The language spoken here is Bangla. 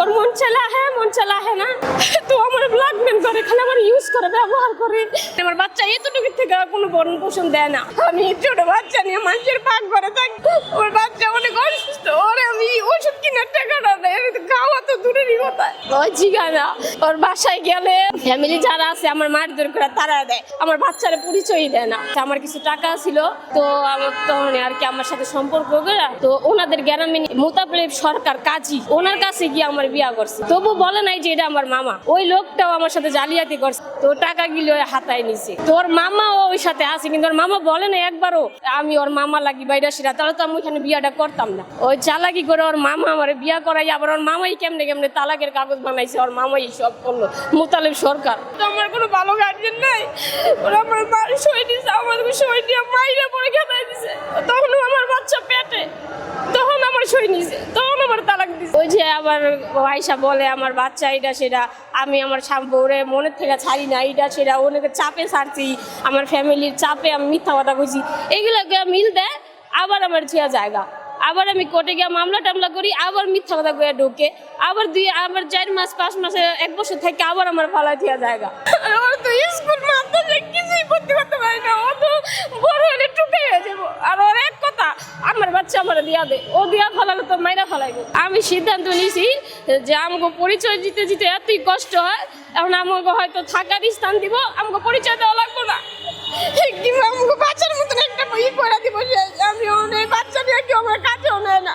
ওর মন চালা হে না তো আমার ব্ল্যাকমেল করে, খালি আমার ইউজ করে, ব্যবহার করে। আমার বাচ্চা এতটুকু থেকে কোনো ভরণ পোষণ দেয় না। আমি ছোট বাচ্চা নিয়ে মানুষের পাক ঘরে থাকি, ওর বাচ্চা অনেক অসুস্থ, ওরে আমি ওষুধ কেনার টাকাটা নেই, খাওয়া তো দূরেরই কথা। ওই জিগানা ওর বাসায় গেলে ফ্যামিলি যারা আছে আমার মারধর করে তারা দেয়, আমার বাচ্চারা পরিচয়ই দেয় না। আমার কিছু টাকা ছিল তো আমার তখন আর কি আমার সাথে সম্পর্ক করে, তো ওনাদের গ্রামে মোতাবেক সরকার কাজী, ওনার কাছে গিয়ে আমার বিয়া করছে। তবু বলে নাই যে এটা আমার মামা। ওই লোকটাও আমার সাথে জালিয়াতি করছে, তো টাকা গিলে হাতায় নিছে। তো ওর মামাও ওই সাথে আছে, কিন্তু ওর মামা বলে না একবারও আমি ওর মামা লাগি বাইরা সেরা, তাহলে তো আমি ওইখানে বিয়াটা করতাম না। ওই চালাকি করে ওর মামা আমার বিয়া করাই, আবার ওর মামাই কেমনে কেমনে তালাকের কাগজ বানাইছে, ওর মামাই সব করলো, মোতালেব সরকার। তো আমার কোনো ভালো গার্জেন নাই, ওরা আমার মার সই দিছে, আমাদেরকে সই দিয়ে মাইরে পরে খেতাই দিছে। তখন আমার বাচ্চা পেটে, তখন আমার সই নিছে, তখন আমার তালাক দিছে। ওই যে আবার আয়সা বলে আমার বাচ্চা এটা সেটা, আমি আমার বউরে মনের থেকে ছাড়ি না, এটা সেটা অনেকে চাপে ছাড়ছি, আমার ফ্যামিলির চাপে আমি মিথ্যা কথা কইছি, এগুলোকে মিল দেয়। আবার আমার ছিয়া জায়গা, আবার আমি কোর্টে গিয়ে মামলা টামলা করি, আবার মিথ্যা কথা কইয়া ঢোকে, আবার 4 মাস 5 মাসে 1 বছর থেকে আবার আমার ফালাই থিয়া জায়গা। আমার তো স্কুল মাদ্রাসা কিছুই করতে পারি না, ও তো বড় হলে টুকে হয়ে যাবো। আর ওর এক কথা, আমার বাচ্চা আমার দিয়া দে, ও দিয়া ফেলালে তো মাইরা ফেলাইবো। আমি সিদ্ধান্ত নিয়েছি যে আমাকে পরিচয় দিতে দিতে এতই কষ্ট হয়, এখন আমাকে হয়তো থাকার স্থান দিব, আমাকে পরিচয় দেওয়া লাগবো না, কিন্তু আমাকে বাচ্চার মতন একটা ই করে দিব। আমি এই বাচ্চা নিয়ে কেউ আমার কাছেও নেয় না।